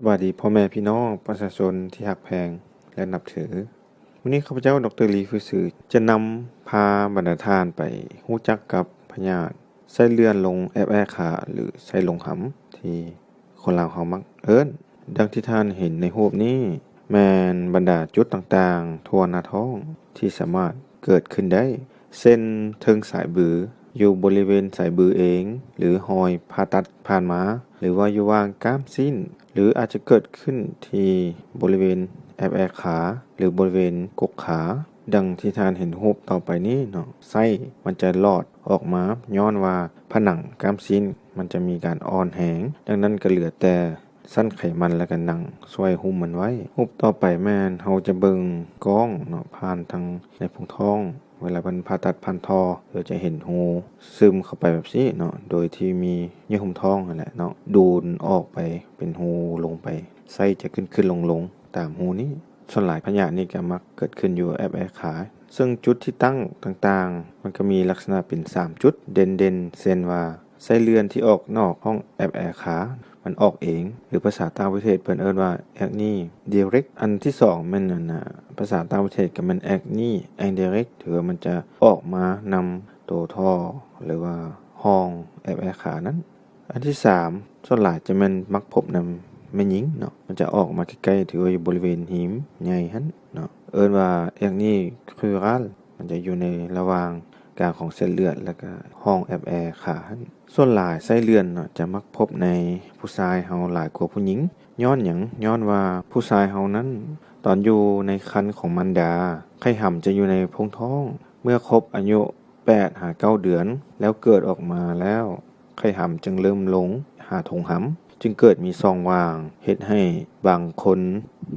สวัสดีพ่อแม่พี่น้องประชาชนที่รักแพงและนับถือวันนี้ข้าพเจ้าดรลีฟูซือจะนำพาบรรดาท่านไปรู้จักกับพญาติไส้เลื่อนลงแอบแอขาหรือไส้ลงหำที่คนลาวเขามักเอิ้นดังที่ท่านเห็นในรูปนี้แม่นบรรดาจุดต่างๆทั่วหน้าท้องที่สามารถเกิดขึ้นได้เส้นเทิงสายบืออยู่บริเวณสายบือเองหรือหอยผ่าตัดผ่านมาหรือว่าอยู่วางกล้ามสิ้นหรืออาจจะเกิดขึ้นที่บริเวณแอบแอขาหรือบริเวณกกขาดังที่ท่านเห็นรูปต่อไปนี้เนาะไส้มันจะลอดออกมาย้อนว่าผนังกล้ามสิ้นมันจะมีการอ่อนแหงดังนั้นก็เหลือแต่สั้นไขมันแล้วก็หนังช่วยหุ้มมันไว้รูปต่อไปแม่นเราจะเบิ่งกล้องเนาะผ่านทางในพุงท้องเวลามันผ่าตัดพันทอเราจะเห็นหูซึมเข้าไปแบบนี้เนาะโดยที่มีเยื่อหุ้มท้องนั่นแหละเนาะดูดออกไปเป็นหูลงไปไส้จะขึ้นลงตามหูนี้ส่วนหลายพยาธินี่ก็มักเกิดขึ้นอยู่แอบแอขาซึ่งจุดที่ตั้งต่างๆมันก็มีลักษณะเป็น3จุดเด่นๆเช่นว่าไส้เลื่อนที่ออกนอกห้องแอบแอขามันออกเองหรือภาษาต่างประเทศเพิ่นเอิ้นว่า acne direct อันที่2แม่นนั่นน่ะภาษาต่างประเทศก็มัน acne indirect ถือว่ามันจะออกมานำตัวท่อหรือว่าห้องแอบแอขานั้นอันที่3ส่วนหลายจะแม่นมักพบนำแม่หญิงเนาะมันจะออกมาใกล้ๆถือว่าอยู่บริเวณหิมใหญ่หั่นเนาะเอิ้นว่า acne crural มันจะอยู่ในระหว่างกลางของเส้นเลือดแล้วก็ห้องแอบแอขาส่วนหลายไส้เลื่อนเนาะจะมักพบในผู้ชายเฮาหลายกว่าผู้หญิงย้อนหยังย้อนว่าผู้ชายเฮานั้นตอนอยู่ในครรภ์ของมารดาไข่ห่ำจะอยู่ในพงท้องเมื่อครบอายุ8หา9เดือนแล้วเกิดออกมาแล้วไข่ห่ำจึงเริ่มลงหาถุงหำจึงเกิดมีช่องว่างเฮ็ดให้บางคน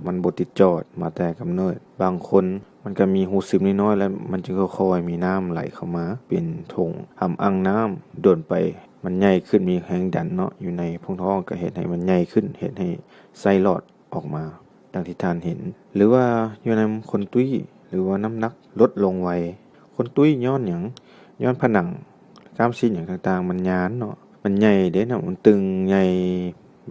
มันบ่ติดจอดมาแต่กำเนิดบางคนมันก็มีหูซึมน้อยๆแล้วมันจึงค่อยๆมีน้ำไหลเข้ามาเป็นถุงหำอังน้ำโดนไปมันใหญ่ขึ้นมีแรงดันเนาะอยู่ในพงท้องก็เฮ็ดให้มันใหญ่ขึ้นเฮ็ดให้ไส้รอดออกมาดังที่ท่านเห็นหรือว่าอยู่ในคนตุ้ยหรือว่าน้ำหนักลดลงไวคนตุ้ยย้อนหยังย้อนผนังกล้ามสิ้นอย่างต่างๆมันยานเนาะมันใหญ่เด้เนาะมันตึงใหญ่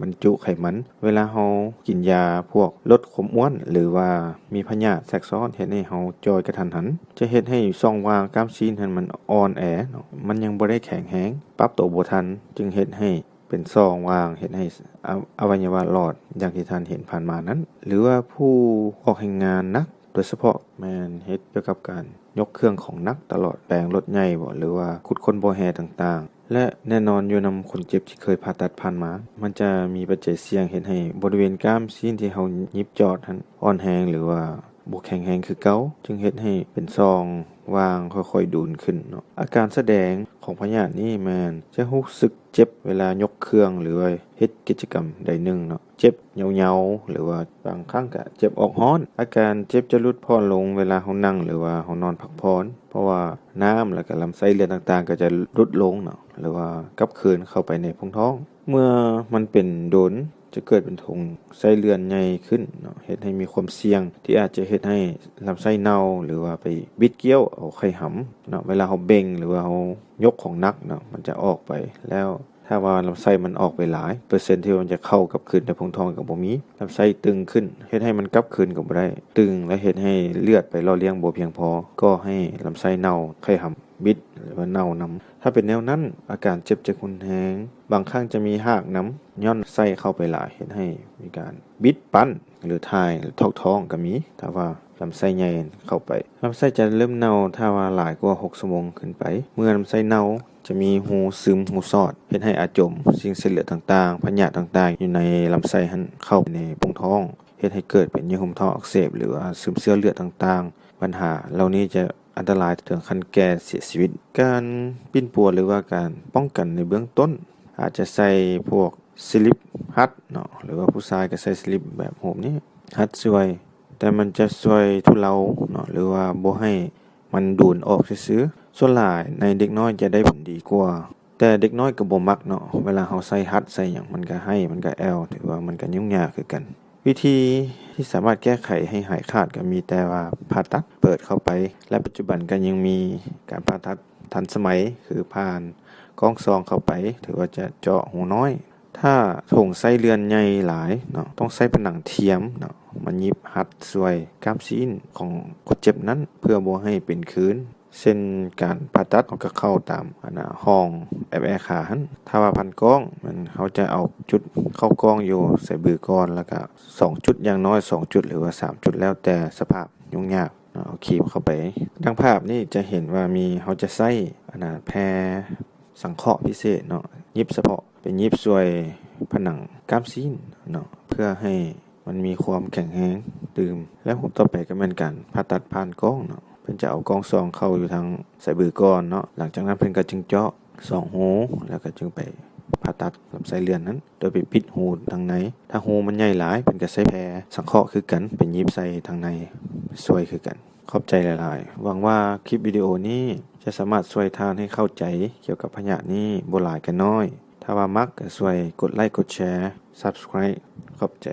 บรรจุไขมันเวลาเรากินยาพวกลดความอ้วนหรือว่ามีพยาธิแทรกซ้อนเฮ็ดให้เราจอยกระทันหันจะเฮ็ดให้ช่องว่างกล้ามสิ้นนั้นมันอ่อนแอเนาะมันยังบ่ได้แข็งแรงปรับตัวบ่ทันจึงเฮ็ดให้เป็นช่องว่างเฮ็ดให้อวัยวะรอดอย่างที่ท่านเห็นผ่านมานั้นหรือว่าผู้ออกแรงงานหนักโดยเฉพาะแม่นเฮ็ดเกี่ยวกับการยกเครื่องของหนักตลอดแปลงรถใหญ่บ่หรือว่าขุดค้นบ่อแฮต่างๆและแน่นอนอยู่นำคนเจ็บที่เคยผ่าตัดผ่านมามันจะมีปัจจัยเสี่ยงเฮ็ดให้บริเวณกล้ามสิ้นที่เฮายิบจอดนั้นอ่อนแรงหรือว่าบ่แข็งแรงคือเก่าจึงเฮ็ดให้เป็นช่องว่างค่อยๆดูนขึ้นเนาะอาการแสดงของพยาธินี้แม่นจะรู้สึกเจ็บเวลายกเครื่องหรือว่าเฮ็ดกิจกรรมใดหนึ่งเนาะเจ็บเหงาๆหรือว่าบางครั้งก็เจ็บออกร้อนอาการเจ็บจะลดพรลงเวลาเฮานั่งหรือว่าเฮานอนพักผ่อนเพราะว่าน้ำแล้วก็ลำไส้เลือดต่างๆก็จะลดลงเนาะหรือว่ากลับคืนเข้าไปในพงท้องเมื่อมันเป็นโดนจะเกิดเป็นถุงไส้เลื่อนใหญ่ขึ้นเนาะเฮ็ดให้มีความเสี่ยงที่อาจจะเฮ็ดให้ลำไส้เน่าหรือว่าไปบิดเกี้ยวเอาไข้หำเนาะเวลาเฮาเบ่งหรือว่าเฮายกของหนักเนาะมันจะออกไปแล้วถ้าว่าลำไส้มันออกไปหลายเปอร์เซ็นต์ที่มันจะเข้ากับคืนในพงท้องก็บ่มีลำไส้ตึงขึ้นเฮ็ดให้มันกลับคืนก็บ่ได้ตึงและเฮ็ดให้เลือดไปหล่อเลี้ยงบ่เพียงพอก็ให้ลำไส้เน่าไข้หำบิดหรือว่าเน่านำถ้าเป็นแนวนั้นอาการเจ็บจะรุนแรงบางครั้งจะมีหากน้ำย่อนไส้เข้าไปหลายเฮ็ดให้มีการบิดปั้นหรือถ่ายหรือท้องก็มีถ้าว่าลำไส้ใหญ่เข้าไปลำไส้จะเริ่มเน่าถ้าว่าหลายกว่า6ชั่วโมงขึ้นไปเมื่อลำไส้เน่าจะมีหูซึมหูซอดเฮ็ดให้อาจมสิ่งเส้นเลือดต่างๆพยาธิต่างๆอยู่ในลำไส้หันเข้าในพงท้องเฮ็ดให้เกิดเป็นเยื่อหุ้มท้องอักเสบหรือว่าซึมเส้นเลือดต่างๆปัญหาเหล่านี้จะอันตรายถึงขั้นแก่เสียชีวิตการปิ้นปัวหรือว่าการป้องกันในเบื้องต้นอาจจะใส่พวกสลิปฮัดเนาะหรือว่าผู้ชายก็ใส่สลิปแบบโหมนี้ฮัดช่วยแต่มันจะช่วยทุเลาเนาะหรือว่าบ่ให้มันดูดออกซื่อๆส่วนหลายในเด็กน้อยจะได้ผลดีกว่าแต่เด็กน้อยก็บ่มักเนาะเวลาเฮาใส่ฮัดใส่หยังมันก็ให้มันก็แอวถือว่ามันก็ยุ่งยากคือกันวิธีที่สามารถแก้ไขให้หายขาดก็มีแต่ว่าผ่าตัดเปิดเข้าไปและปัจจุบันก็ยังมีการผ่าตัดทันสมัยคือผ่านกล้องซองเข้าไปถือว่าจะเจาะหูน้อย ถ้าโถงไส้เรือนใหญ่หลายเนาะต้องใช้ผนังเทียมเนาะมันยิบหัดช่วยกล้ามซีนของคนเจ็บนั้นเพื่อบ่ให้เป็นคืนเช่นการผ่าตัดเอาก็เข้าตามห้องแอบแอขาหั่นถ้าว่าพันกล้องมันเขาจะเอาจุดเข้ากล้องอยู่ใส่บือก่อนแล้วก็2จุดอย่างน้อย2จุดหรือว่า3จุดแล้วแต่สภาพยุ่งยากเอาครีมเข้าไปดังภาพนี่จะเห็นว่ามีเขาจะใช้แพรสังเคราะห์พิเศษเนาะยิบเฉพาะเป็นยิบช่วยผนังกล้ามซีนเนาะเพื่อให้มันมีความแข็งแรงดื่มแล้วต่อไปก็เหมือนกันผ่าตัดผ่านกล้องเนาะเพิ่นจะเอากล้องซองเข้าอยู่ทางใส่บือก่อนเนาะหลังจากนั้นเพิ่นก็จึงเจาะ2หูแล้วก็จึงไปผ่าตัดลำไส้เลื่อนนั้นโดยไปปิดหูทางในถ้าหูมันใหญ่หลายเพิ่นก็ใช้แพรสังเคราะห์คือกันเป็นยิบใส่ทางในช่วยคือกันขอบใจหลายๆหวังว่าคลิปวิดีโอนี้จะสามารถช่วยท่านให้เข้าใจเกี่ยวกับพยาธินี้บ่หลายก็น้อยถ้าว่ามักก็ช่วยกดไลค์กดแชร์ Subscribe ขอบใจ